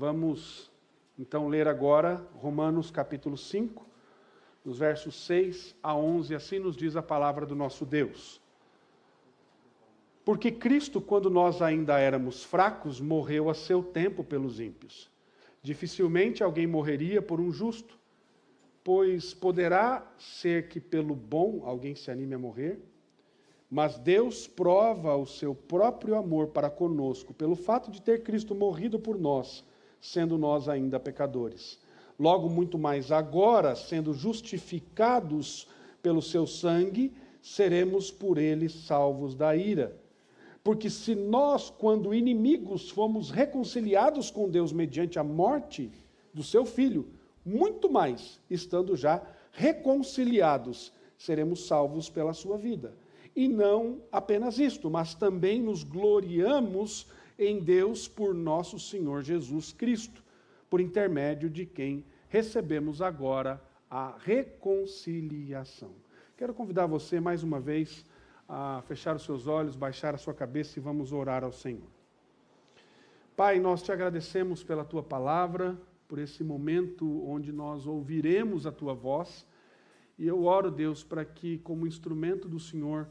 Vamos então ler agora Romanos capítulo 5, dos versos 6 a 11, assim nos diz a palavra do nosso Deus. Porque Cristo, quando nós ainda éramos fracos, morreu a seu tempo pelos ímpios. Dificilmente alguém morreria por um justo, pois poderá ser que pelo bom alguém se anime a morrer? Mas Deus prova o seu próprio amor para conosco, pelo fato de ter Cristo morrido por nós, sendo nós ainda pecadores. Logo, muito mais agora, sendo justificados pelo seu sangue, seremos por ele salvos da ira. Porque se nós, quando inimigos, fomos reconciliados com Deus mediante a morte do seu Filho, muito mais, estando já reconciliados, seremos salvos pela sua vida. E não apenas isto, mas também nos gloriamos em Deus por nosso Senhor Jesus Cristo, por intermédio de quem recebemos agora a reconciliação. Quero convidar você mais uma vez a fechar os seus olhos, baixar a sua cabeça e vamos orar ao Senhor. Pai, nós te agradecemos pela tua palavra, por esse momento onde nós ouviremos a tua voz, e eu oro, Deus, para que como instrumento do Senhor,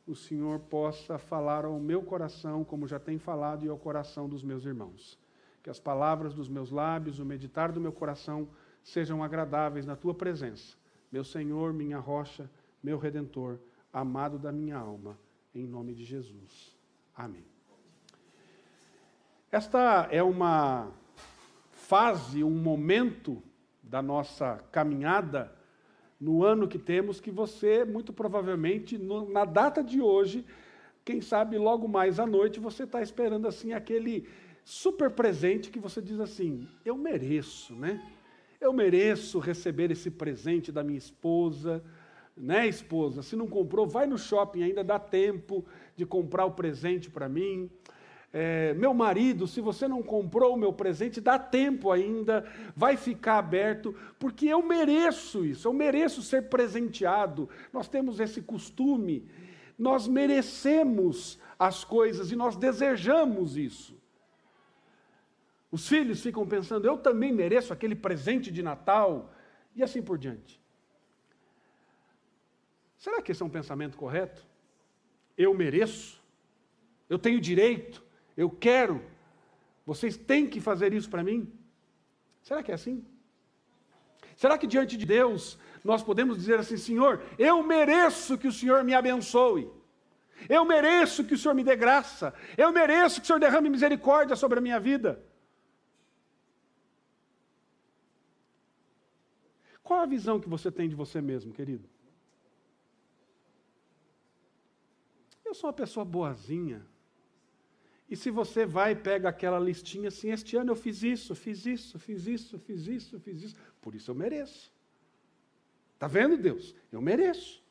o Senhor possa falar ao meu coração, como já tem falado, e ao coração dos meus irmãos. Que as palavras dos meus lábios, o meditar do meu coração, sejam agradáveis na tua presença. Meu Senhor, minha rocha, meu Redentor, amado da minha alma, em nome de Jesus. Amém. Esta é uma fase, um momento da nossa caminhada no ano que temos, que você, muito provavelmente, na data de hoje, quem sabe logo mais à noite, você está esperando assim aquele super presente que você diz assim, eu mereço, né? Eu mereço receber esse presente da minha esposa, né, esposa? Se não comprou, vai no shopping, ainda dá tempo de comprar o presente para mim. Meu marido, se você não comprou o meu presente, dá tempo ainda, vai ficar aberto, porque eu mereço isso, eu mereço ser presenteado. Nós temos esse costume, nós merecemos as coisas e nós desejamos isso. Os filhos ficam pensando, eu também mereço aquele presente de Natal, e assim por diante. Será que esse é um pensamento correto? Eu mereço, eu tenho direito, eu quero, vocês têm que fazer isso para mim? Será que é assim? Será que diante de Deus nós podemos dizer assim, Senhor, eu mereço que o Senhor me abençoe, eu mereço que o Senhor me dê graça, eu mereço que o Senhor derrame misericórdia sobre a minha vida? Qual a visão que você tem de você mesmo, querido? Eu sou uma pessoa boazinha. E se você vai e pega aquela listinha assim, este ano eu fiz isso, fiz isso, fiz isso, fiz isso, fiz isso, por isso eu mereço. Está vendo, Deus? Eu mereço.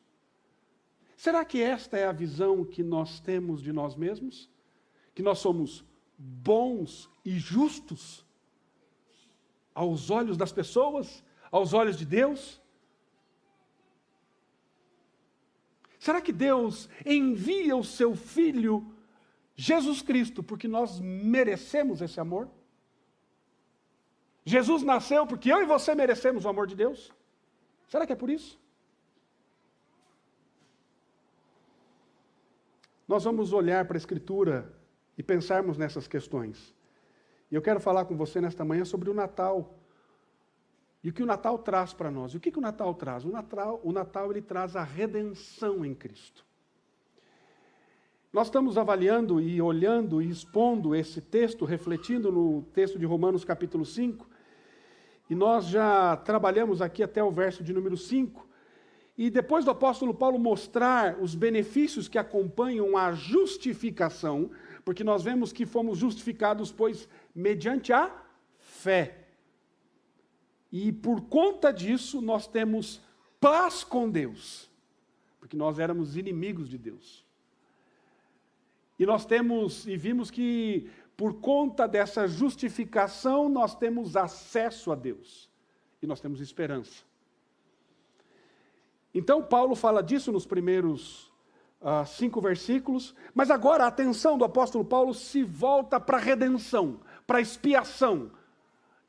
Será que esta é a visão que nós temos de nós mesmos? Que nós somos bons e justos aos olhos das pessoas, aos olhos de Deus? Será que Deus envia o seu Filho Jesus Cristo porque nós merecemos esse amor? Jesus nasceu porque eu e você merecemos o amor de Deus? Será que é por isso? Nós vamos olhar para a Escritura e pensarmos nessas questões. E eu quero falar com você nesta manhã sobre o Natal. E o que o Natal traz para nós? E o que o Natal traz? O Natal ele traz a redenção em Cristo. Nós estamos avaliando e olhando e expondo esse texto, refletindo no texto de Romanos capítulo 5, e nós já trabalhamos aqui até o verso de número 5, e depois do apóstolo Paulo mostrar os benefícios que acompanham a justificação, porque nós vemos que fomos justificados, pois, mediante a fé. E por conta disso, nós temos paz com Deus, porque nós éramos inimigos de Deus. E nós vimos que por conta dessa justificação, nós temos acesso a Deus. E nós temos esperança. Então, Paulo fala disso nos primeiros 5 versículos, mas agora a atenção do apóstolo Paulo se volta para a redenção, para a expiação,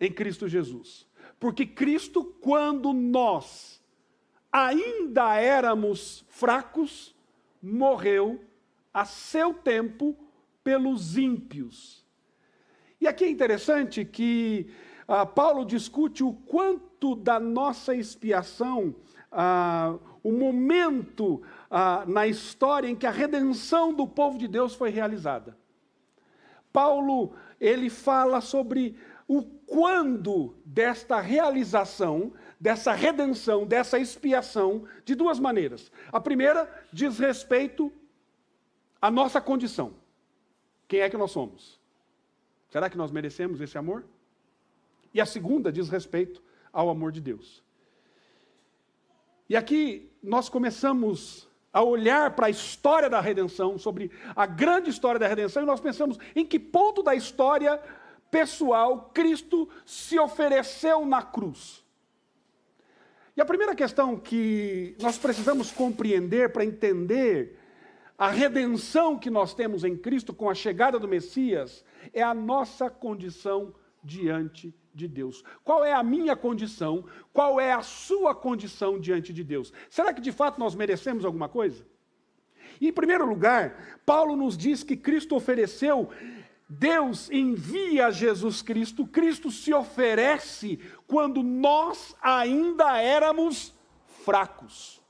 em Cristo Jesus. Porque Cristo, quando nós ainda éramos fracos, morreu a seu tempo pelos ímpios. E aqui é interessante que Paulo discute o quanto da nossa expiação, o momento na história em que a redenção do povo de Deus foi realizada. Paulo, ele fala sobre o quando desta realização, dessa redenção, dessa expiação, de duas maneiras. A primeira diz respeito à nossa condição. Quem é que nós somos? Será que nós merecemos esse amor? E a segunda diz respeito ao amor de Deus. E aqui nós começamos a olhar para a história da redenção, sobre a grande história da redenção, e nós pensamos em que ponto da história pessoal Cristo se ofereceu na cruz. E a primeira questão que nós precisamos compreender para entender a redenção que nós temos em Cristo com a chegada do Messias é a nossa condição diante de Deus. Qual é a minha condição? Qual é a sua condição diante de Deus? Será que de fato nós merecemos alguma coisa? E, em primeiro lugar, Paulo nos diz que Cristo ofereceu, Deus envia Jesus Cristo, Cristo se oferece quando nós ainda éramos fracos.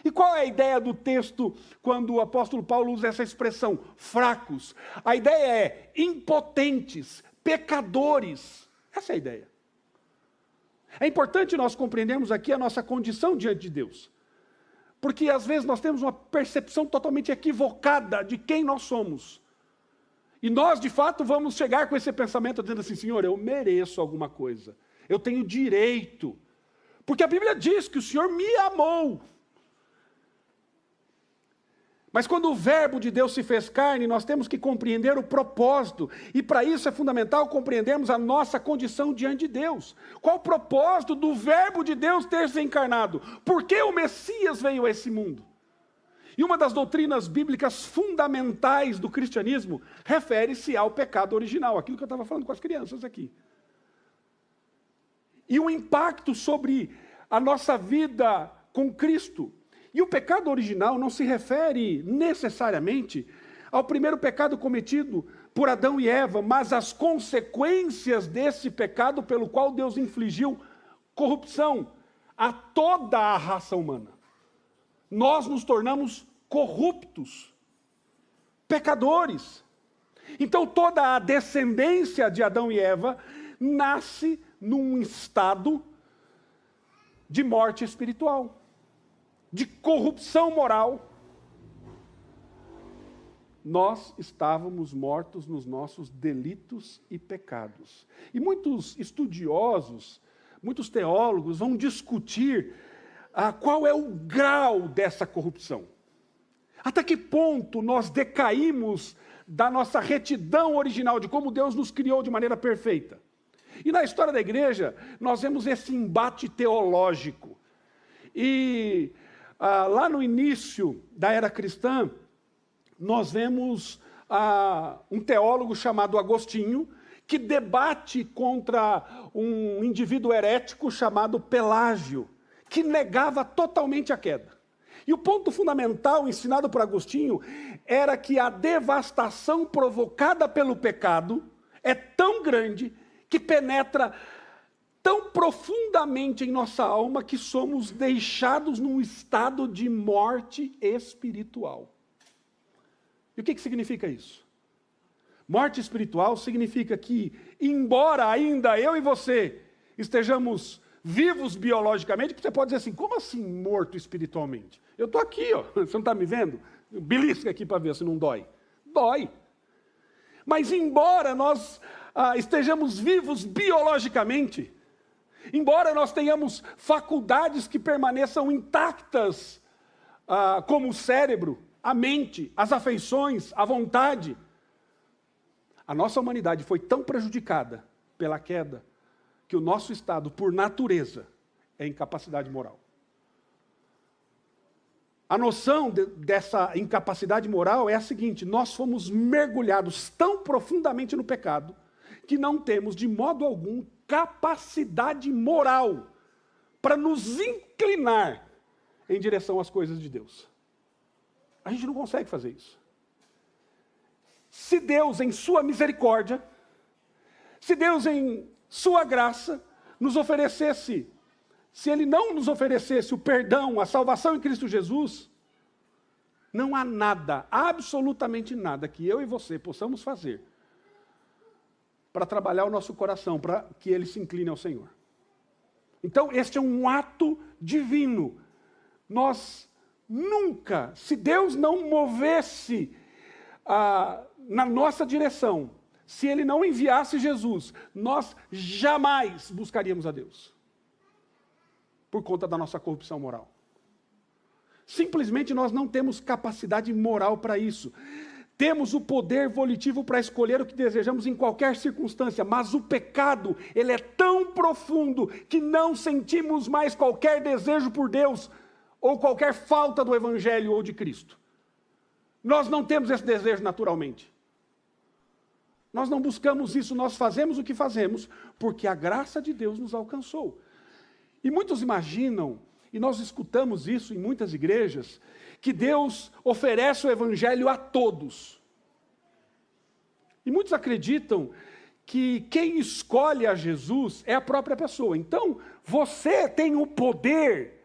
E qual é a ideia do texto quando o apóstolo Paulo usa essa expressão, fracos? A ideia é impotentes, pecadores. Essa é a ideia. É importante nós compreendermos aqui a nossa condição diante de Deus. Porque às vezes nós temos uma percepção totalmente equivocada de quem nós somos. E nós, de fato, vamos chegar com esse pensamento dizendo assim, Senhor, eu mereço alguma coisa. Eu tenho direito. Porque a Bíblia diz que o Senhor me amou. Mas quando o verbo de Deus se fez carne, nós temos que compreender o propósito. E para isso é fundamental compreendermos a nossa condição diante de Deus. Qual o propósito do verbo de Deus ter se encarnado? Por que o Messias veio a esse mundo? E uma das doutrinas bíblicas fundamentais do cristianismo refere-se ao pecado original, aquilo que eu estava falando com as crianças aqui. E o impacto sobre a nossa vida com Cristo. E o pecado original não se refere necessariamente ao primeiro pecado cometido por Adão e Eva, mas às consequências desse pecado pelo qual Deus infligiu corrupção a toda a raça humana. Nós nos tornamos corruptos, pecadores. Então toda a descendência de Adão e Eva nasce num estado de morte espiritual, de corrupção moral. Nós estávamos mortos nos nossos delitos e pecados. E muitos estudiosos, muitos teólogos vão discutir qual é o grau dessa corrupção. Até que ponto nós decaímos da nossa retidão original, de como Deus nos criou de maneira perfeita. E na história da igreja, nós vemos esse embate teológico. E lá no início da era cristã, nós vemos um teólogo chamado Agostinho, que debate contra um indivíduo herético chamado Pelágio, que negava totalmente a queda. E o ponto fundamental ensinado por Agostinho era que a devastação provocada pelo pecado é tão grande que penetra tão profundamente em nossa alma que somos deixados num estado de morte espiritual. E o que significa isso? Morte espiritual significa que, embora ainda eu e você estejamos vivos biologicamente, você pode dizer assim, como assim morto espiritualmente? Eu estou aqui, ó, você não está me vendo? Belisca aqui para ver se não dói. Dói. Mas embora nós estejamos vivos biologicamente, embora nós tenhamos faculdades que permaneçam intactas, como o cérebro, a mente, as afeições, a vontade, a nossa humanidade foi tão prejudicada pela queda que o nosso estado, por natureza, é incapacidade moral. A noção dessa incapacidade moral é a seguinte: nós fomos mergulhados tão profundamente no pecado que não temos, de modo algum, capacidade moral para nos inclinar em direção às coisas de Deus. A gente não consegue fazer isso. Se Deus, em sua misericórdia, se Deus, em sua graça, nos oferecesse, se Ele não nos oferecesse o perdão, a salvação em Cristo Jesus, não há nada, absolutamente nada, que eu e você possamos fazer para trabalhar o nosso coração, para que ele se incline ao Senhor. Então, este é um ato divino. Nós nunca, se Deus não movesse na nossa direção, se Ele não enviasse Jesus, nós jamais buscaríamos a Deus, por conta da nossa corrupção moral. Simplesmente nós não temos capacidade moral para isso. Temos o poder volitivo para escolher o que desejamos em qualquer circunstância, mas o pecado, ele é tão profundo que não sentimos mais qualquer desejo por Deus, ou qualquer falta do Evangelho ou de Cristo. Nós não temos esse desejo naturalmente. Nós não buscamos isso, nós fazemos o que fazemos, porque a graça de Deus nos alcançou. E muitos imaginam, e nós escutamos isso em muitas igrejas, que Deus oferece o Evangelho a todos. E muitos acreditam que quem escolhe a Jesus é a própria pessoa. Então, você tem o poder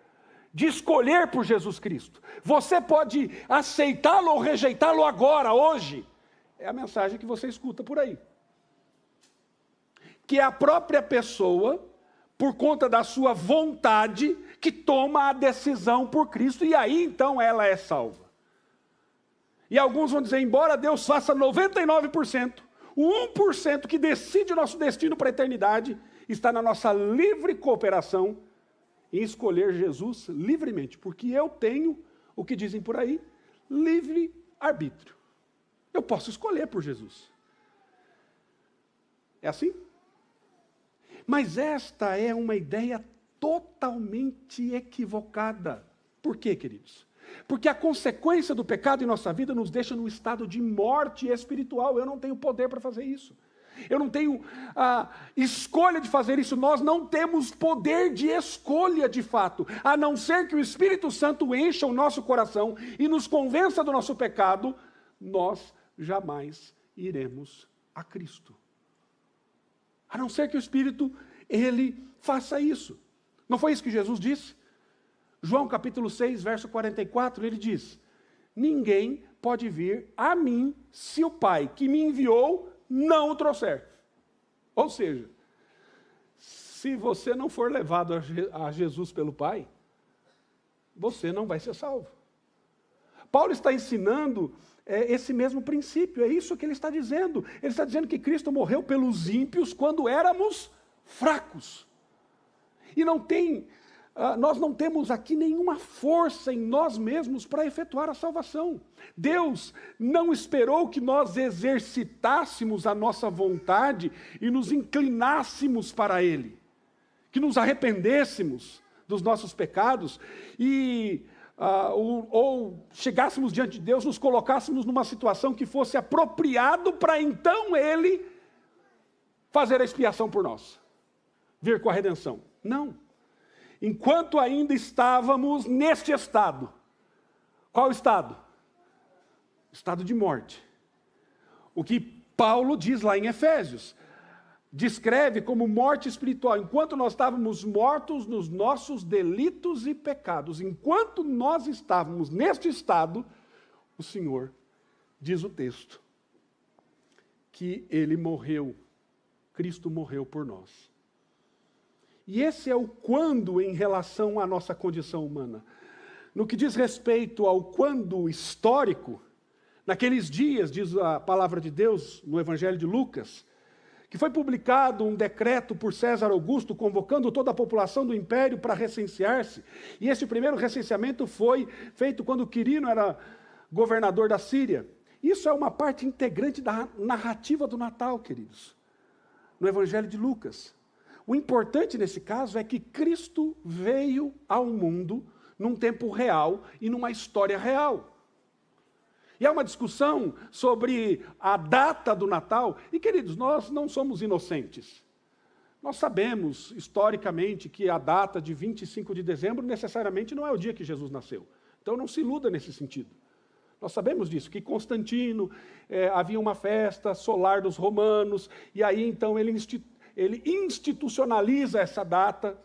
de escolher por Jesus Cristo. Você pode aceitá-lo ou rejeitá-lo agora, hoje. É a mensagem que você escuta por aí. Que é a própria pessoa, por conta da sua vontade, que toma a decisão por Cristo, e aí então ela é salva. E alguns vão dizer, embora Deus faça 99%, o 1% que decide o nosso destino para a eternidade, está na nossa livre cooperação em escolher Jesus livremente, porque eu tenho, o que dizem por aí, livre arbítrio. Eu posso escolher por Jesus. É assim? Mas esta é uma ideia totalmente equivocada. Por quê, queridos? Porque a consequência do pecado em nossa vida nos deixa num estado de morte espiritual. Eu não tenho poder para fazer isso. Eu não tenho a escolha de fazer isso. Nós não temos poder de escolha de fato, a não ser que o Espírito Santo encha o nosso coração e nos convença do nosso pecado, nós jamais iremos a Cristo. A não ser que o Espírito, ele faça isso. Não foi isso que Jesus disse? João capítulo 6, verso 44, ele diz, ninguém pode vir a mim se o Pai que me enviou não o trouxer. Ou seja, se você não for levado a Jesus pelo Pai, você não vai ser salvo. Paulo está ensinando esse mesmo princípio, é isso que ele está dizendo. Ele está dizendo que Cristo morreu pelos ímpios quando éramos fracos. E nós não temos aqui nenhuma força em nós mesmos para efetuar a salvação. Deus não esperou que nós exercitássemos a nossa vontade e nos inclinássemos para Ele, que nos arrependêssemos dos nossos pecados e ou chegássemos diante de Deus, nos colocássemos numa situação que fosse apropriado para então Ele fazer a expiação por nós, vir com a redenção. Não. Enquanto ainda estávamos neste estado. Qual estado? Estado de morte. O que Paulo diz lá em Efésios, descreve como morte espiritual. Enquanto nós estávamos mortos nos nossos delitos e pecados, enquanto nós estávamos neste estado, o Senhor, diz o texto, que Ele morreu, Cristo morreu por nós. E esse é o quando em relação à nossa condição humana. No que diz respeito ao quando histórico, naqueles dias, diz a palavra de Deus no Evangelho de Lucas, que foi publicado um decreto por César Augusto, convocando toda a população do império para recensear-se. E esse primeiro recenseamento foi feito quando Quirino era governador da Síria. Isso é uma parte integrante da narrativa do Natal, queridos, no Evangelho de Lucas. O importante nesse caso é que Cristo veio ao mundo num tempo real e numa história real. E há uma discussão sobre a data do Natal. E, queridos, nós não somos inocentes. Nós sabemos, historicamente, que a data de 25 de dezembro necessariamente não é o dia que Jesus nasceu. Então não se iluda nesse sentido. Nós sabemos disso, que Constantino, havia uma festa solar dos romanos, e aí então ele institucionaliza essa data.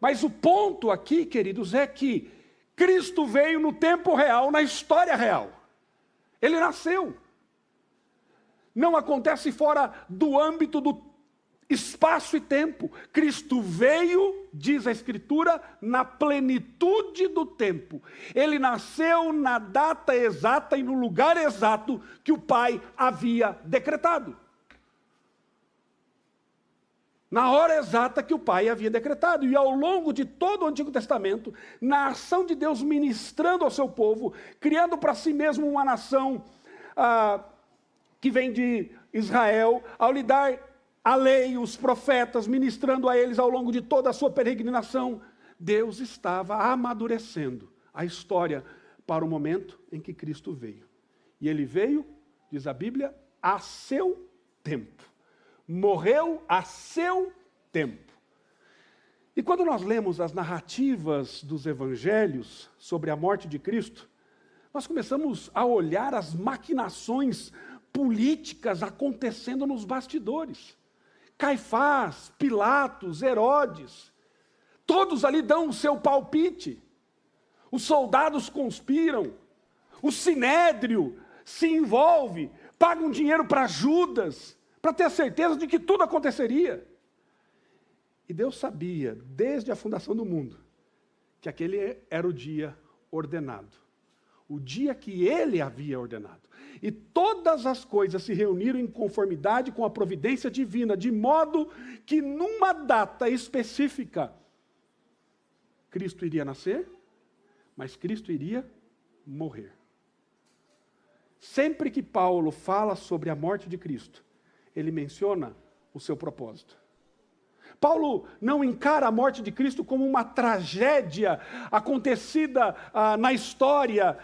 Mas o ponto aqui, queridos, é que Cristo veio no tempo real, na história real. Ele nasceu. Não acontece fora do âmbito do espaço e tempo. Cristo veio, diz a Escritura, na plenitude do tempo. Ele nasceu na data exata e no lugar exato que o Pai havia decretado. Na hora exata que o Pai havia decretado. E ao longo de todo o Antigo Testamento, na ação de Deus ministrando ao seu povo, criando para si mesmo uma nação que vem de Israel, ao lhe dar a lei, os profetas, ministrando a eles ao longo de toda a sua peregrinação, Deus estava amadurecendo a história para o momento em que Cristo veio. E ele veio, diz a Bíblia, a seu tempo. Morreu a seu tempo. E quando nós lemos as narrativas dos evangelhos sobre a morte de Cristo, nós começamos a olhar as maquinações políticas acontecendo nos bastidores. Caifás, Pilatos, Herodes, todos ali dão o seu palpite. Os soldados conspiram, o sinédrio se envolve, pagam dinheiro para Judas, para ter certeza de que tudo aconteceria. E Deus sabia, desde a fundação do mundo, que aquele era o dia ordenado. O dia que ele havia ordenado. E todas as coisas se reuniram em conformidade com a providência divina, de modo que numa data específica, Cristo iria nascer, mas Cristo iria morrer. Sempre que Paulo fala sobre a morte de Cristo, ele menciona o seu propósito. Paulo não encara a morte de Cristo como uma tragédia acontecida na história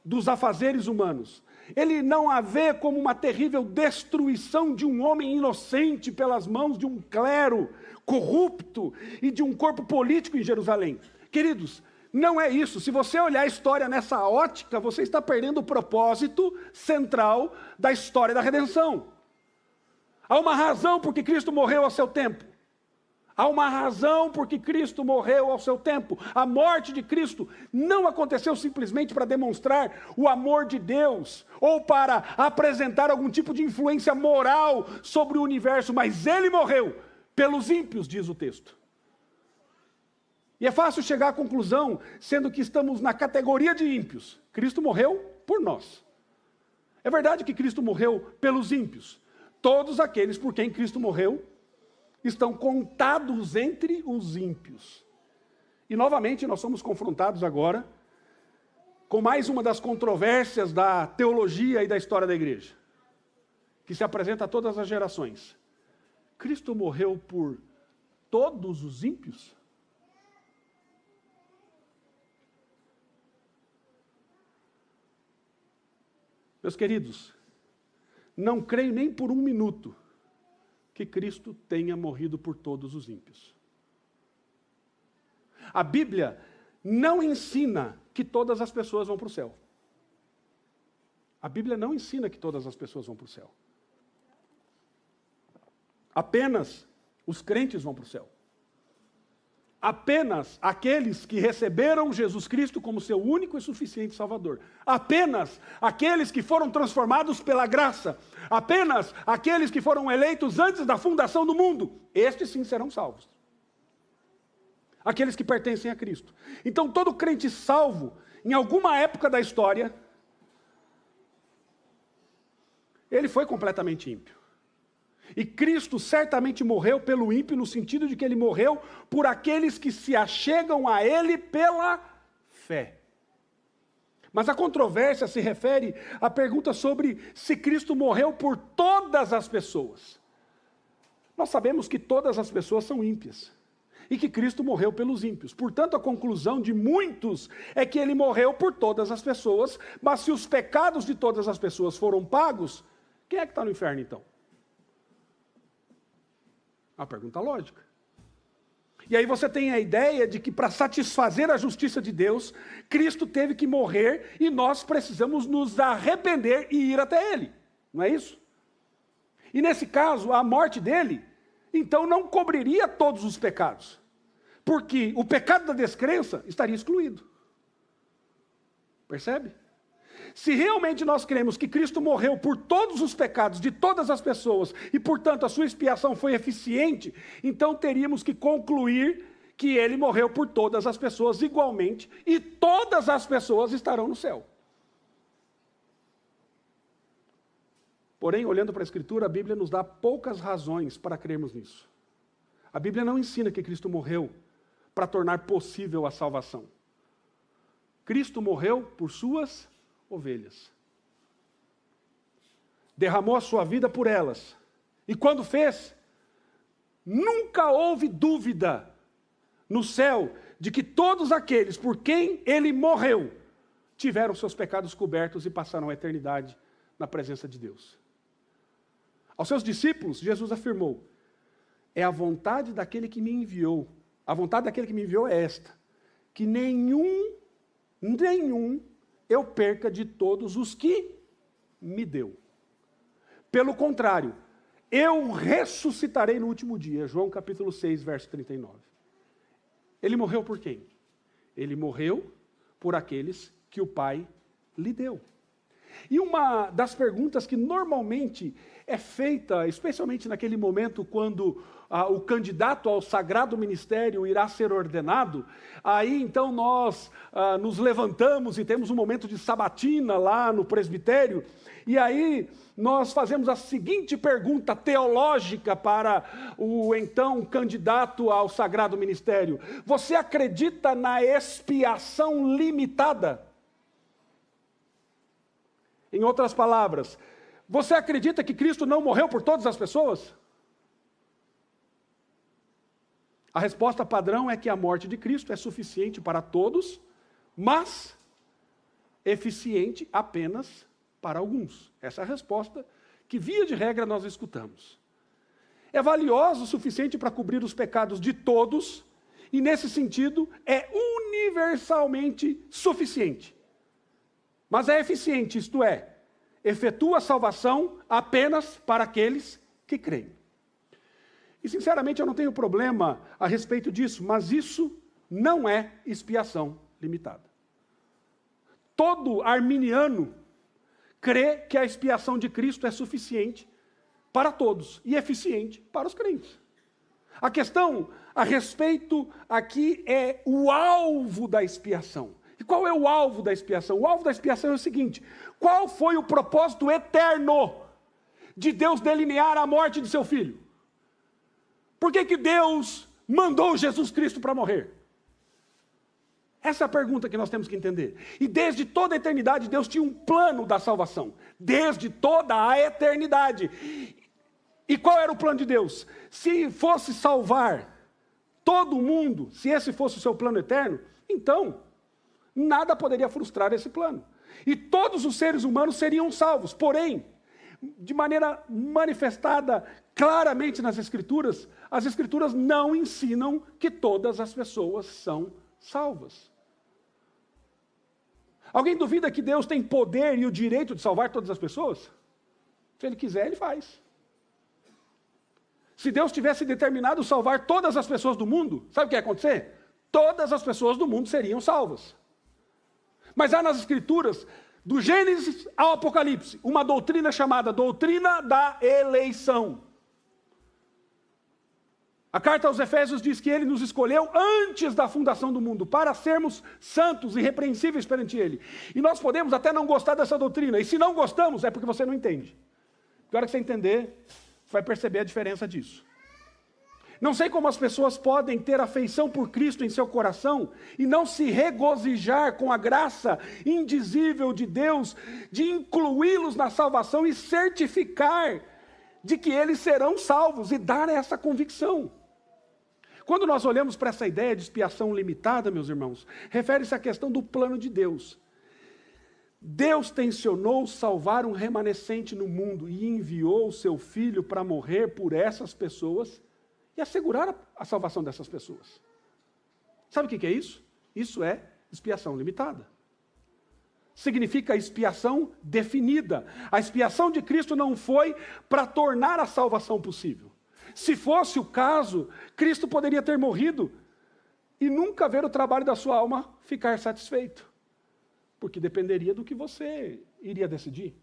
dos afazeres humanos. Ele não a vê como uma terrível destruição de um homem inocente pelas mãos de um clero corrupto e de um corpo político em Jerusalém. Queridos, não é isso. Se você olhar a história nessa ótica, você está perdendo o propósito central da história da redenção. Há uma razão por que Cristo morreu ao seu tempo. Há uma razão por que Cristo morreu ao seu tempo. A morte de Cristo não aconteceu simplesmente para demonstrar o amor de Deus ou para apresentar algum tipo de influência moral sobre o universo, mas ele morreu pelos ímpios, diz o texto. E é fácil chegar à conclusão, sendo que estamos na categoria de ímpios. Cristo morreu por nós. É verdade que Cristo morreu pelos ímpios. Todos aqueles por quem Cristo morreu estão contados entre os ímpios. E novamente nós somos confrontados agora com mais uma das controvérsias da teologia e da história da igreja, que se apresenta a todas as gerações. Cristo morreu por todos os ímpios? Meus queridos, não creio nem por um minuto que Cristo tenha morrido por todos os ímpios. A Bíblia não ensina que todas as pessoas vão para o céu. A Bíblia não ensina que todas as pessoas vão para o céu. Apenas os crentes vão para o céu. Apenas aqueles que receberam Jesus Cristo como seu único e suficiente Salvador. Apenas aqueles que foram transformados pela graça. Apenas aqueles que foram eleitos antes da fundação do mundo. Estes sim serão salvos. Aqueles que pertencem a Cristo. Então todo crente salvo, em alguma época da história, ele foi completamente ímpio. E Cristo certamente morreu pelo ímpio, no sentido de que ele morreu por aqueles que se achegam a ele pela fé. Mas a controvérsia se refere à pergunta sobre se Cristo morreu por todas as pessoas. Nós sabemos que todas as pessoas são ímpias e que Cristo morreu pelos ímpios. Portanto, a conclusão de muitos é que ele morreu por todas as pessoas, mas se os pecados de todas as pessoas foram pagos, quem é que está no inferno então? Uma pergunta lógica. E aí você tem a ideia de que para satisfazer a justiça de Deus, Cristo teve que morrer e nós precisamos nos arrepender e ir até Ele. Não é isso? E nesse caso, a morte dele, então não cobriria todos os pecados. Porque o pecado da descrença estaria excluído. Percebe? Se realmente nós cremos que Cristo morreu por todos os pecados de todas as pessoas e, portanto, a sua expiação foi eficiente, então teríamos que concluir que ele morreu por todas as pessoas igualmente e todas as pessoas estarão no céu. Porém, olhando para a Escritura, a Bíblia nos dá poucas razões para crermos nisso. A Bíblia não ensina que Cristo morreu para tornar possível a salvação. Cristo morreu por suas ovelhas. Derramou a sua vida por elas. E quando fez, nunca houve dúvida no céu de que todos aqueles por quem ele morreu tiveram seus pecados cobertos e passaram a eternidade na presença de Deus. Aos seus discípulos, Jesus afirmou: é a vontade daquele que me enviou. A vontade daquele que me enviou é esta: que nenhum eu perca de todos os que me deu. Pelo contrário, eu ressuscitarei no último dia. João capítulo 6, verso 39. Ele morreu por quem? Ele morreu por aqueles que o Pai lhe deu. E uma das perguntas que normalmente é feita, especialmente naquele momento quando o candidato ao sagrado ministério irá ser ordenado, aí então nós nos levantamos e temos um momento de sabatina lá no presbitério, e aí nós fazemos a seguinte pergunta teológica para o então candidato ao sagrado ministério: você acredita na expiação limitada? Em outras palavras, você acredita que Cristo não morreu por todas as pessoas? A resposta padrão é que a morte de Cristo é suficiente para todos, mas eficiente apenas para alguns. Essa é a resposta que, via de regra, nós escutamos. É valiosa o suficiente para cobrir os pecados de todos, e nesse sentido é universalmente suficiente. Mas é eficiente, isto é, efetua a salvação apenas para aqueles que creem. E sinceramente eu não tenho problema a respeito disso, mas isso não é expiação limitada. Todo arminiano crê que a expiação de Cristo é suficiente para todos e eficiente para os crentes. A questão a respeito aqui é o alvo da expiação. E qual é o alvo da expiação? O alvo da expiação é o seguinte: qual foi o propósito eterno de Deus delinear a morte de seu filho? Por que Deus mandou Jesus Cristo para morrer? Essa é a pergunta que nós temos que entender. E desde toda a eternidade, Deus tinha um plano da salvação. Desde toda a eternidade. E qual era o plano de Deus? Se fosse salvar todo mundo, se esse fosse o seu plano eterno, então nada poderia frustrar esse plano. E todos os seres humanos seriam salvos. Porém, de maneira manifestada claramente nas Escrituras, as Escrituras não ensinam que todas as pessoas são salvas. Alguém duvida que Deus tem poder e o direito de salvar todas as pessoas? Se Ele quiser, Ele faz. Se Deus tivesse determinado salvar todas as pessoas do mundo, sabe o que ia acontecer? Todas as pessoas do mundo seriam salvas. Mas há nas Escrituras, do Gênesis ao Apocalipse, uma doutrina chamada doutrina da eleição. A carta aos Efésios diz que Ele nos escolheu antes da fundação do mundo, para sermos santos e irrepreensíveis perante Ele. E nós podemos até não gostar dessa doutrina, e se não gostamos, é porque você não entende. Na hora que você entender, você vai perceber a diferença disso. Não sei como as pessoas podem ter afeição por Cristo em seu coração e não se regozijar com a graça indizível de Deus de incluí-los na salvação e certificar de que eles serão salvos e dar essa convicção. Quando nós olhamos para essa ideia de expiação limitada, meus irmãos, refere-se à questão do plano de Deus. Deus tensionou salvar um remanescente no mundo e enviou o seu Filho para morrer por essas pessoas e assegurar a salvação dessas pessoas. Sabe o que é isso? Isso é expiação limitada. Significa expiação definida. A expiação de Cristo não foi para tornar a salvação possível. Se fosse o caso, Cristo poderia ter morrido e nunca ver o trabalho da sua alma ficar satisfeito. Porque dependeria do que você iria decidir.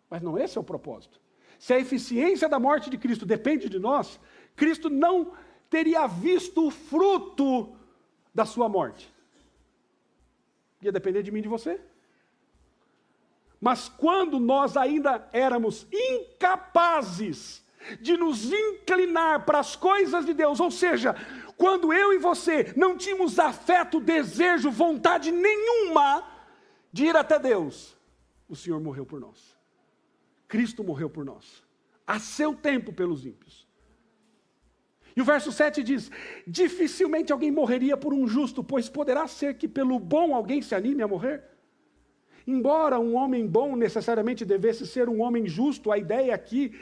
Mas não esse é o propósito. Se a eficiência da morte de Cristo depende de nós, Cristo não teria visto o fruto da sua morte. Ia depender de mim e de você. Mas quando nós ainda éramos incapazes de nos inclinar para as coisas de Deus, ou seja, quando eu e você não tínhamos afeto, desejo, vontade nenhuma de ir até Deus, o Senhor morreu por nós. Cristo morreu por nós, a seu tempo pelos ímpios. E o verso 7 diz: dificilmente alguém morreria por um justo, pois poderá ser que pelo bom alguém se anime a morrer. Embora um homem bom necessariamente devesse ser um homem justo, a ideia aqui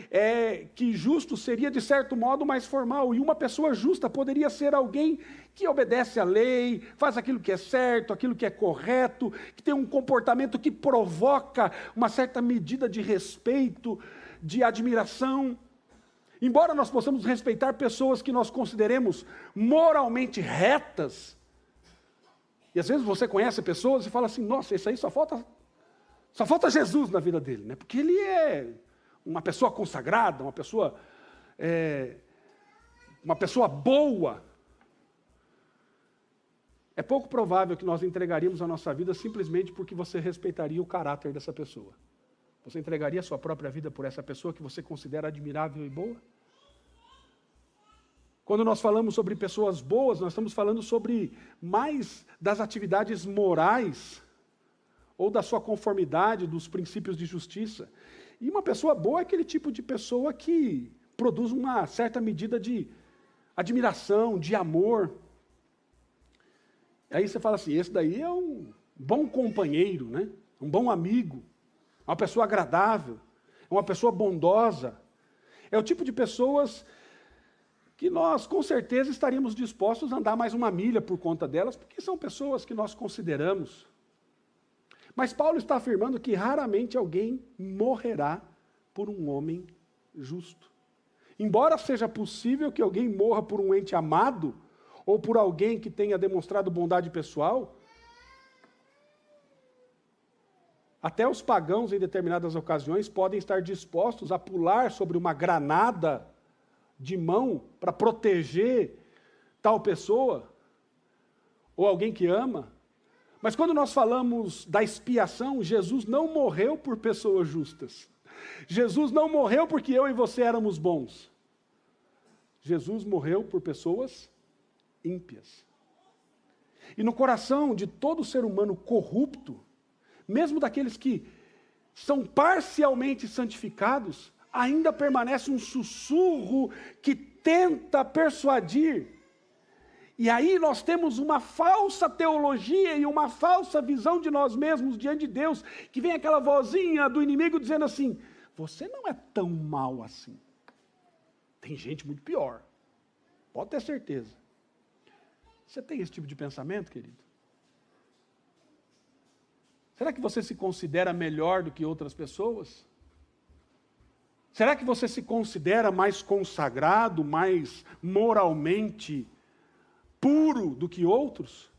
é que justo seria de certo modo mais formal, e uma pessoa justa poderia ser alguém que obedece à lei, faz aquilo que é certo, aquilo que é correto, que tem um comportamento que provoca uma certa medida de respeito, de admiração. Embora nós possamos respeitar pessoas que nós consideremos moralmente retas, e às vezes você conhece pessoas e fala assim: nossa, esse aí só falta Jesus na vida dele, né? Porque ele é uma pessoa consagrada, uma pessoa boa. É pouco provável que nós entregaríamos a nossa vida simplesmente porque você respeitaria o caráter dessa pessoa. Você entregaria a sua própria vida por essa pessoa que você considera admirável e boa? Quando nós falamos sobre pessoas boas, nós estamos falando sobre mais das atividades morais ou da sua conformidade, dos princípios de justiça. E uma pessoa boa é aquele tipo de pessoa que produz uma certa medida de admiração, de amor. Aí você fala assim: esse daí é um bom companheiro, né? Um bom amigo, uma pessoa agradável, uma pessoa bondosa. É o tipo de pessoas que nós, com certeza, estaríamos dispostos a andar mais uma milha por conta delas, porque são pessoas que nós consideramos. Mas Paulo está afirmando que raramente alguém morrerá por um homem justo. Embora seja possível que alguém morra por um ente amado, ou por alguém que tenha demonstrado bondade pessoal, até os pagãos, em determinadas ocasiões, podem estar dispostos a pular sobre uma granada de mão para proteger tal pessoa, ou alguém que ama. Mas quando nós falamos da expiação, Jesus não morreu por pessoas justas. Jesus não morreu porque eu e você éramos bons. Jesus morreu por pessoas ímpias. E no coração de todo ser humano corrupto, mesmo daqueles que são parcialmente santificados, ainda permanece um sussurro que tenta persuadir. E aí nós temos uma falsa teologia e uma falsa visão de nós mesmos diante de Deus, que vem aquela vozinha do inimigo dizendo assim: você não é tão mal assim. Tem gente muito pior. Pode ter certeza. Você tem esse tipo de pensamento, querido? Será que você se considera melhor do que outras pessoas? Será que você se considera mais consagrado, mais moralmente puro do que outros?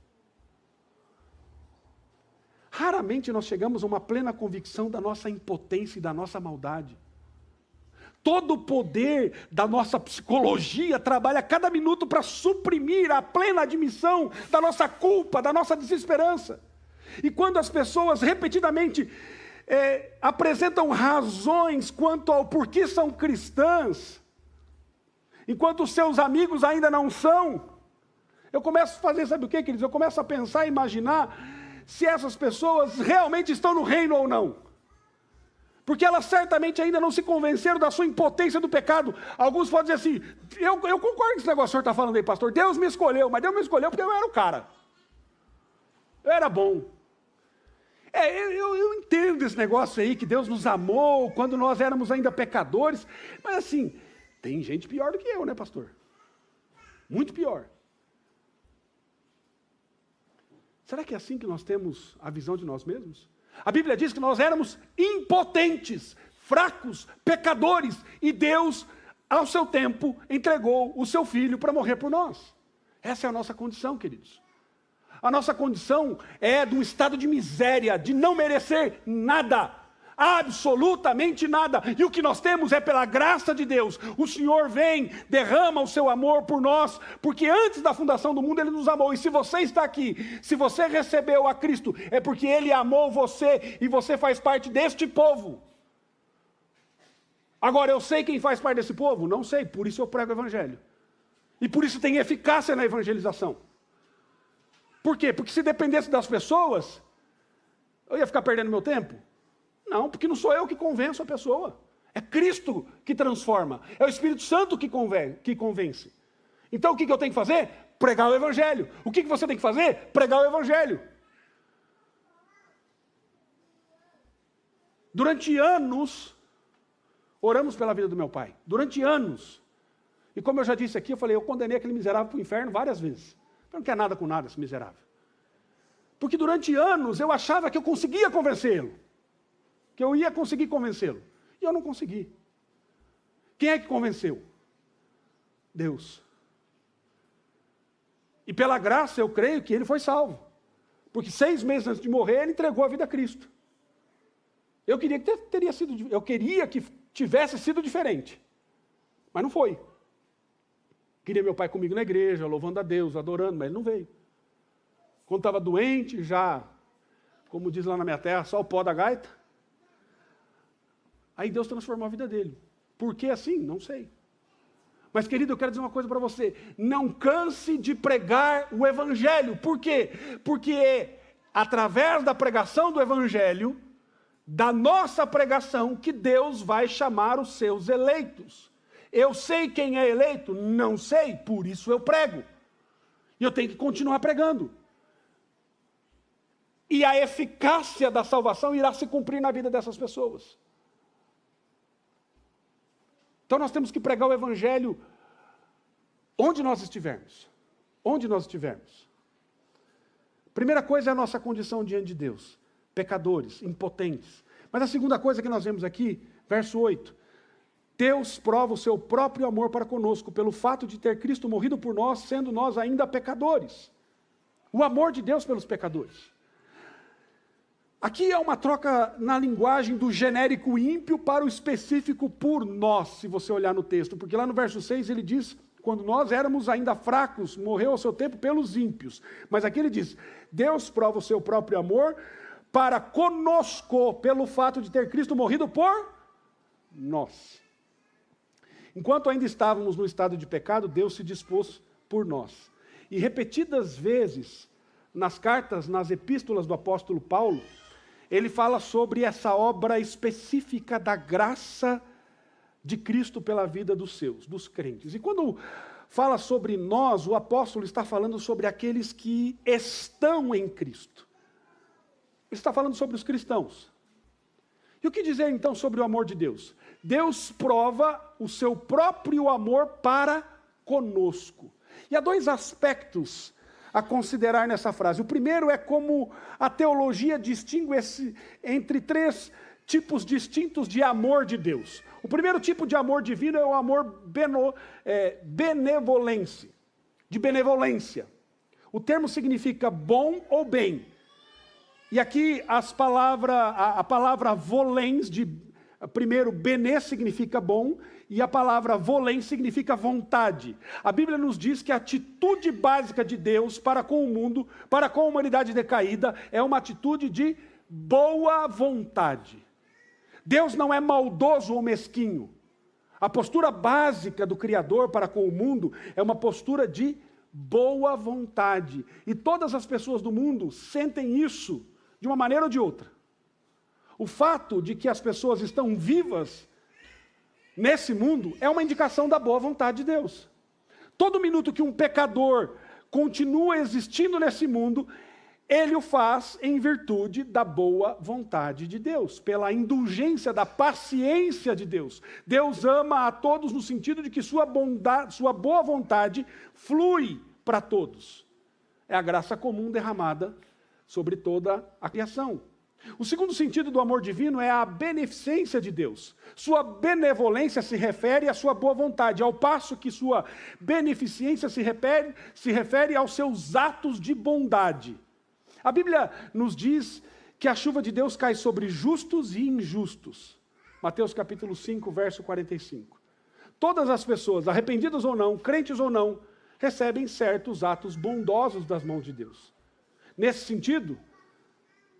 Raramente nós chegamos a uma plena convicção da nossa impotência e da nossa maldade. Todo o poder da nossa psicologia trabalha cada minuto para suprimir a plena admissão da nossa culpa, da nossa desesperança. E quando as pessoas repetidamente apresentam razões quanto ao porquê são cristãs, enquanto os seus amigos ainda não são, eu começo a fazer, sabe o que, queridos? Eu começo a pensar e imaginar se essas pessoas realmente estão no reino ou não. Porque elas certamente ainda não se convenceram da sua impotência do pecado. Alguns podem dizer assim: eu concordo com esse negócio que o senhor está falando aí, pastor. Deus me escolheu, mas Deus me escolheu porque eu era o cara. Eu era bom. Eu entendo esse negócio aí, que Deus nos amou quando nós éramos ainda pecadores. Mas assim, Tem gente pior do que eu, né, pastor? Muito pior. Será que é assim que nós temos a visão de nós mesmos? A Bíblia diz que nós éramos impotentes, fracos, pecadores, e Deus, ao seu tempo, entregou o seu Filho para morrer por nós. Essa é a nossa condição, queridos. A nossa condição é de um estado de miséria, de não merecer nada, absolutamente nada. E o que nós temos é pela graça de Deus. O Senhor vem, derrama o seu amor por nós, porque antes da fundação do mundo Ele nos amou. E se você está aqui, se você recebeu a Cristo, é porque Ele amou você e você faz parte deste povo. Agora, eu sei quem faz parte desse povo? Não sei, por isso eu prego o Evangelho. E por isso tem eficácia na evangelização. Por quê? Porque se dependesse das pessoas, eu ia ficar perdendo meu tempo? Não, porque não sou eu que convenço a pessoa. É Cristo que transforma. É o Espírito Santo que convence. Então o que eu tenho que fazer? Pregar o Evangelho. O que você tem que fazer? Pregar o Evangelho. Durante anos, oramos pela vida do meu pai. Durante anos. E como eu já disse aqui, eu condenei aquele miserável para o inferno várias vezes. Eu não quero nada com nada, esse miserável. Porque durante anos eu achava que eu conseguia convencê-lo. Que eu ia conseguir convencê-lo. E eu não consegui. Quem é que convenceu? Deus. E pela graça eu creio que ele foi salvo. Porque 6 meses antes de morrer, ele entregou a vida a Cristo. Eu queria que tivesse sido diferente. Mas não foi. Queria meu pai comigo na igreja, louvando a Deus, adorando, mas ele não veio. Quando estava doente, já, como diz lá na minha terra, só o pó da gaita. Aí Deus transformou a vida dele. Por que assim? Não sei. Mas, querido, eu quero dizer uma coisa para você. Não canse de pregar o Evangelho. Por quê? Porque é através da pregação do Evangelho, da nossa pregação, que Deus vai chamar os seus eleitos. Eu sei quem é eleito? Não sei, por isso eu prego. E eu tenho que continuar pregando. E a eficácia da salvação irá se cumprir na vida dessas pessoas. Então nós temos que pregar o Evangelho onde nós estivermos. Onde nós estivermos. Primeira coisa é a nossa condição diante de Deus. Pecadores, impotentes. Mas a segunda coisa que nós vemos aqui, verso 8. Deus prova o seu próprio amor para conosco, pelo fato de ter Cristo morrido por nós, sendo nós ainda pecadores. O amor de Deus pelos pecadores. Aqui é uma troca na linguagem do genérico ímpio para o específico por nós, se você olhar no texto. Porque lá no verso 6 ele diz, quando nós éramos ainda fracos, morreu ao seu tempo pelos ímpios. Mas aqui ele diz, Deus prova o seu próprio amor para conosco, pelo fato de ter Cristo morrido por nós. Enquanto ainda estávamos no estado de pecado, Deus se dispôs por nós. E repetidas vezes, nas cartas, nas epístolas do apóstolo Paulo, ele fala sobre essa obra específica da graça de Cristo pela vida dos seus, dos crentes. E quando fala sobre nós, o apóstolo está falando sobre aqueles que estão em Cristo. Ele está falando sobre os cristãos. E o que dizer então sobre o amor de Deus? Deus prova o seu próprio amor para conosco. E há 2 aspectos a considerar nessa frase. O primeiro é como a teologia distingue entre 3 tipos distintos de amor de Deus. O primeiro tipo de amor divino é o amor de benevolência. O termo significa bom ou bem. E aqui a palavra volens, primeiro bené significa bom, e a palavra volens significa vontade. A Bíblia nos diz que a atitude básica de Deus para com o mundo, para com a humanidade decaída, é uma atitude de boa vontade. Deus não é maldoso ou mesquinho. A postura básica do Criador para com o mundo é uma postura de boa vontade. E todas as pessoas do mundo sentem isso de uma maneira ou de outra. O fato de que as pessoas estão vivas nesse mundo é uma indicação da boa vontade de Deus. Todo minuto que um pecador continua existindo nesse mundo, ele o faz em virtude da boa vontade de Deus, pela indulgência da paciência de Deus. Deus ama a todos no sentido de que sua bondade, sua boa vontade flui para todos. É a graça comum derramada sobre toda a criação. O segundo sentido do amor divino é a beneficência de Deus. Sua benevolência se refere à sua boa vontade, ao passo que sua beneficência se refere aos seus atos de bondade. A Bíblia nos diz que a chuva de Deus cai sobre justos e injustos. Mateus capítulo 5, verso 45. Todas as pessoas, arrependidas ou não, crentes ou não, recebem certos atos bondosos das mãos de Deus. Nesse sentido,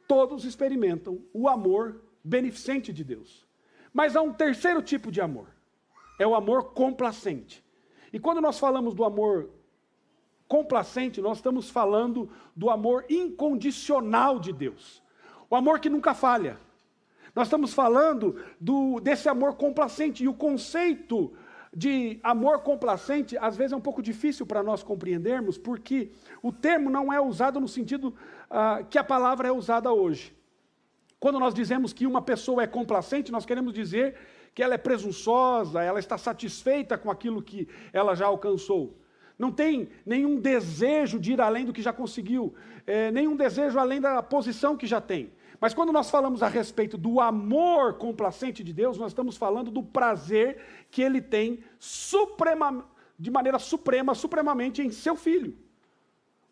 todos experimentam o amor beneficente de Deus. Mas há um terceiro tipo de amor. É o amor complacente. E quando nós falamos do amor complacente, nós estamos falando do amor incondicional de Deus. O amor que nunca falha. Nós estamos falando desse amor complacente. E o conceito de amor complacente, às vezes é um pouco difícil para nós compreendermos, porque o termo não é usado no sentido que a palavra é usada hoje. Quando nós dizemos que uma pessoa é complacente, nós queremos dizer que ela é presunçosa, ela está satisfeita com aquilo que ela já alcançou. Não tem nenhum desejo de ir além do que já conseguiu, nenhum desejo além da posição que já tem. Mas quando nós falamos a respeito do amor complacente de Deus, nós estamos falando do prazer que ele tem de maneira supremamente em seu Filho.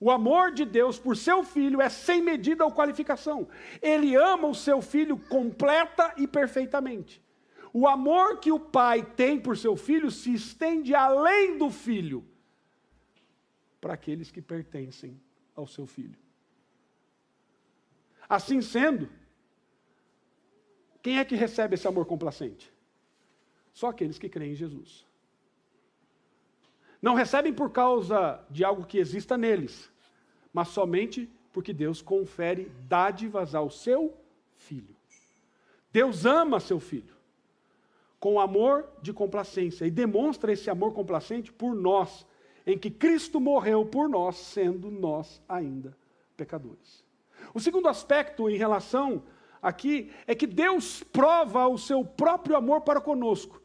O amor de Deus por seu Filho é sem medida ou qualificação. Ele ama o seu Filho completa e perfeitamente. O amor que o Pai tem por seu Filho se estende além do Filho para aqueles que pertencem ao seu Filho. Assim sendo, quem é que recebe esse amor complacente? Só aqueles que creem em Jesus. Não recebem por causa de algo que exista neles, mas somente porque Deus confere dádivas ao seu Filho. Deus ama seu Filho com amor de complacência e demonstra esse amor complacente por nós, em que Cristo morreu por nós, sendo nós ainda pecadores. O segundo aspecto em relação aqui é que Deus prova o seu próprio amor para conosco.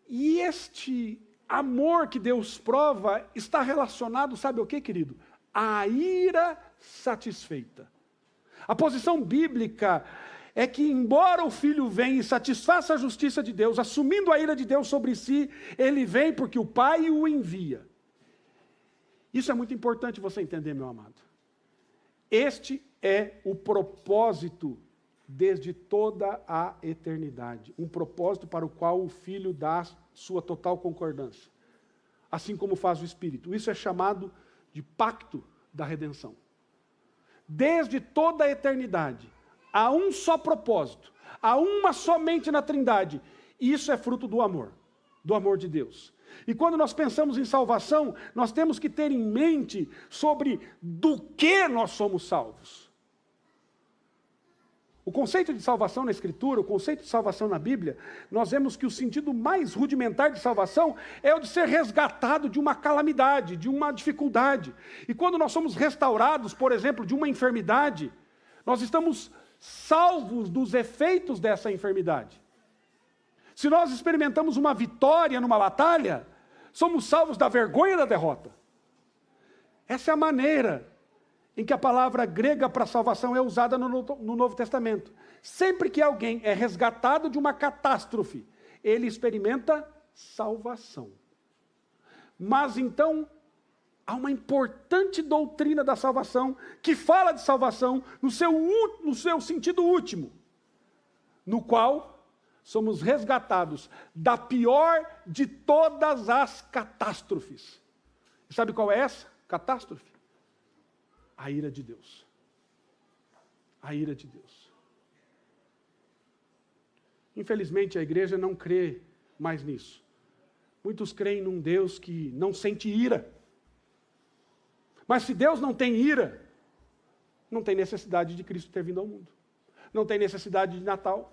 E este amor que Deus prova está relacionado, sabe o que, querido? A ira satisfeita. A posição bíblica é que, embora o Filho venha e satisfaça a justiça de Deus, assumindo a ira de Deus sobre si, ele vem porque o Pai o envia. Isso é muito importante você entender, meu amado. Este é o propósito desde toda a eternidade. Um propósito para o qual o Filho dá sua total concordância. Assim como faz o Espírito. Isso é chamado de pacto da redenção. Desde toda a eternidade, há um só propósito, há uma somente na Trindade. E isso é fruto do amor de Deus. E quando nós pensamos em salvação, nós temos que ter em mente sobre do que nós somos salvos. O conceito de salvação na Escritura, o conceito de salvação na Bíblia, nós vemos que o sentido mais rudimentar de salvação é o de ser resgatado de uma calamidade, de uma dificuldade. E quando nós somos restaurados, por exemplo, de uma enfermidade, nós estamos salvos dos efeitos dessa enfermidade. Se nós experimentamos uma vitória numa batalha, somos salvos da vergonha da derrota. Essa é a maneira em que a palavra grega para salvação é usada no Novo Testamento. Sempre que alguém é resgatado de uma catástrofe, ele experimenta salvação. Mas então, há uma importante doutrina da salvação, que fala de salvação no seu sentido último, no qual somos resgatados da pior de todas as catástrofes. E sabe qual é essa catástrofe? A ira de Deus. A ira de Deus. Infelizmente, a igreja não crê mais nisso. Muitos creem num Deus que não sente ira. Mas se Deus não tem ira, não tem necessidade de Cristo ter vindo ao mundo. Não tem necessidade de Natal.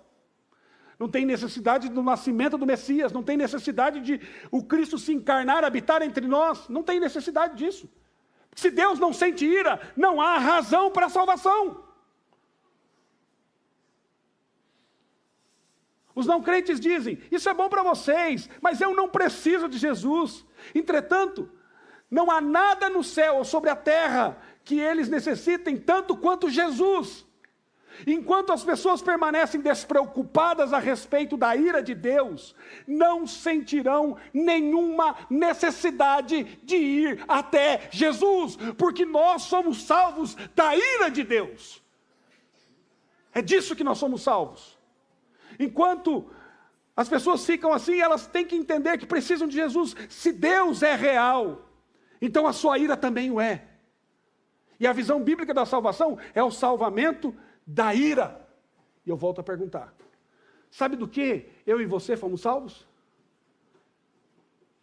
Não tem necessidade do nascimento do Messias. Não tem necessidade de o Cristo se encarnar, habitar entre nós. Não tem necessidade disso. Se Deus não sente ira, não há razão para a salvação. Os não crentes dizem, isso é bom para vocês, mas eu não preciso de Jesus. Entretanto, não há nada no céu ou sobre a terra que eles necessitem tanto quanto Jesus. Enquanto as pessoas permanecem despreocupadas a respeito da ira de Deus, não sentirão nenhuma necessidade de ir até Jesus, porque nós somos salvos da ira de Deus. É disso que nós somos salvos. Enquanto as pessoas ficam assim, elas têm que entender que precisam de Jesus. Se Deus é real, então a sua ira também o é. E a visão bíblica da salvação é o salvamento da ira. E eu volto a perguntar, sabe do que eu e você fomos salvos?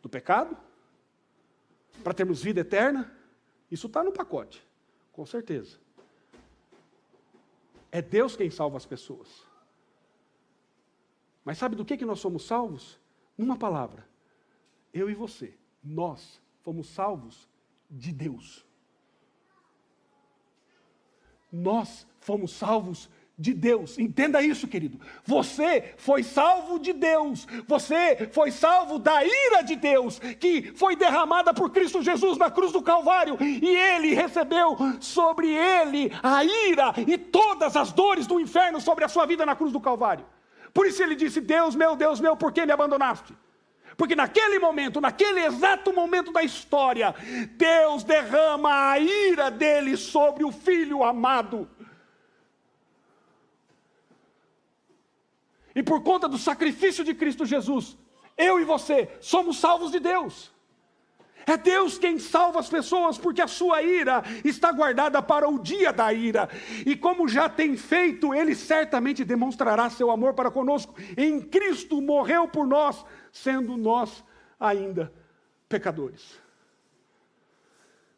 Do pecado? Para termos vida eterna? Isso está no pacote, com certeza. É Deus quem salva as pessoas. Mas sabe do que nós somos salvos? Numa palavra, eu e você, nós fomos salvos de Deus. Nós fomos salvos de Deus. Entenda isso, querido. Você foi salvo de Deus. Você foi salvo da ira de Deus, que foi derramada por Cristo Jesus na cruz do Calvário. E Ele recebeu sobre Ele a ira e todas as dores do inferno sobre a sua vida na cruz do Calvário. Por isso Ele disse, Deus meu, por que me abandonaste? Porque naquele momento, naquele exato momento da história, Deus derrama a ira dele sobre o Filho amado. E por conta do sacrifício de Cristo Jesus, eu e você somos salvos de Deus. É Deus quem salva as pessoas, porque a sua ira está guardada para o dia da ira. E como já tem feito, Ele certamente demonstrará seu amor para conosco. Em Cristo morreu por nós, sendo nós ainda pecadores.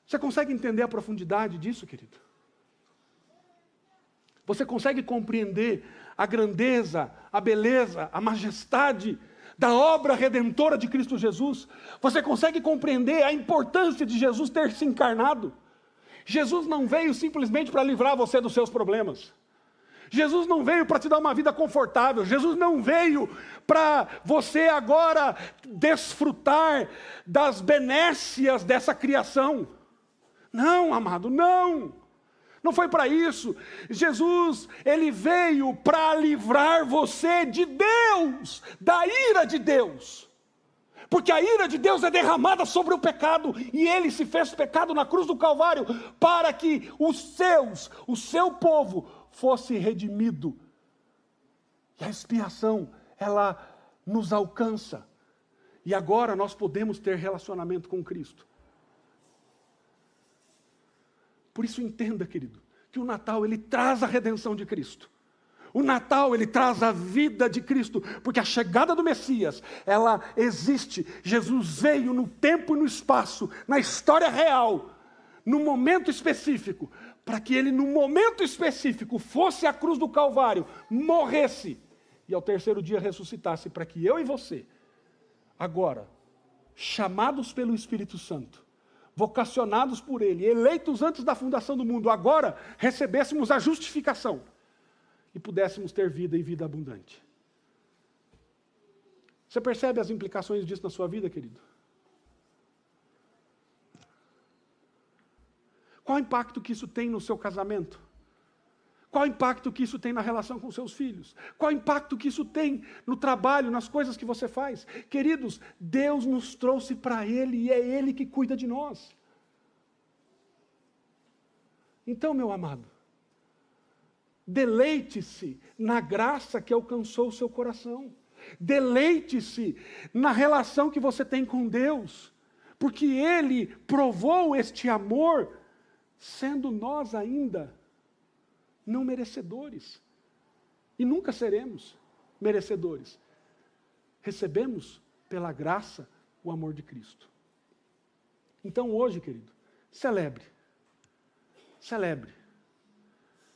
Você consegue entender a profundidade disso, querido? Você consegue compreender a grandeza, a beleza, a majestade da obra redentora de Cristo Jesus? Você consegue compreender a importância de Jesus ter se encarnado? Jesus não veio simplesmente para livrar você dos seus problemas. Jesus não veio para te dar uma vida confortável. Jesus não veio para você agora desfrutar das benécias dessa criação. Não, amado, não. Não foi para isso. Jesus, Ele veio para livrar você de Deus, da ira de Deus. Porque a ira de Deus é derramada sobre o pecado, e Ele se fez pecado na cruz do Calvário, para que o seu povo, fosse redimido. E a expiação, ela nos alcança. E agora nós podemos ter relacionamento com Cristo. Por isso entenda, querido, que o Natal, ele traz a redenção de Cristo. O Natal, ele traz a vida de Cristo, porque a chegada do Messias, ela existe. Jesus veio no tempo e no espaço, na história real, no momento específico, para que ele, no momento específico, fosse à cruz do Calvário, morresse, e ao terceiro dia ressuscitasse, para que eu e você, agora, chamados pelo Espírito Santo, vocacionados por Ele, eleitos antes da fundação do mundo, agora recebêssemos a justificação e pudéssemos ter vida e vida abundante. Você percebe as implicações disso na sua vida, querido? Qual o impacto que isso tem no seu casamento? Qual o impacto que isso tem na relação com seus filhos? Qual o impacto que isso tem no trabalho, nas coisas que você faz? Queridos, Deus nos trouxe para Ele e é Ele que cuida de nós. Então, meu amado, deleite-se na graça que alcançou o seu coração. Deleite-se na relação que você tem com Deus, porque Ele provou este amor, sendo nós ainda não merecedores. E nunca seremos merecedores. Recebemos pela graça o amor de Cristo. Então hoje, querido, celebre. Celebre.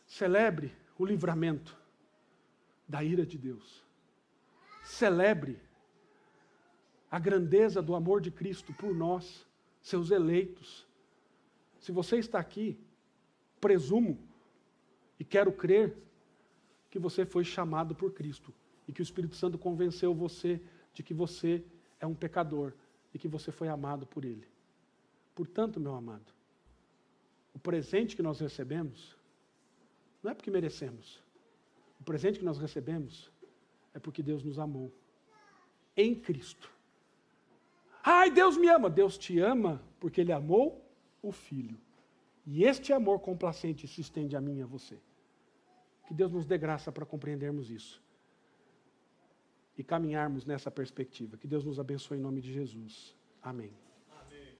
Celebre o livramento da ira de Deus. Celebre a grandeza do amor de Cristo por nós, seus eleitos, Se você está aqui, presumo e quero crer que você foi chamado por Cristo e que o Espírito Santo convenceu você de que você é um pecador e que você foi amado por Ele. Portanto, meu amado, o presente que nós recebemos não é porque merecemos. O presente que nós recebemos é porque Deus nos amou em Cristo. Ai, Deus me ama. Deus te ama porque Ele amou o Filho. E este amor complacente se estende a mim e a você. Que Deus nos dê graça para compreendermos isso e caminharmos nessa perspectiva. Que Deus nos abençoe em nome de Jesus. Amém.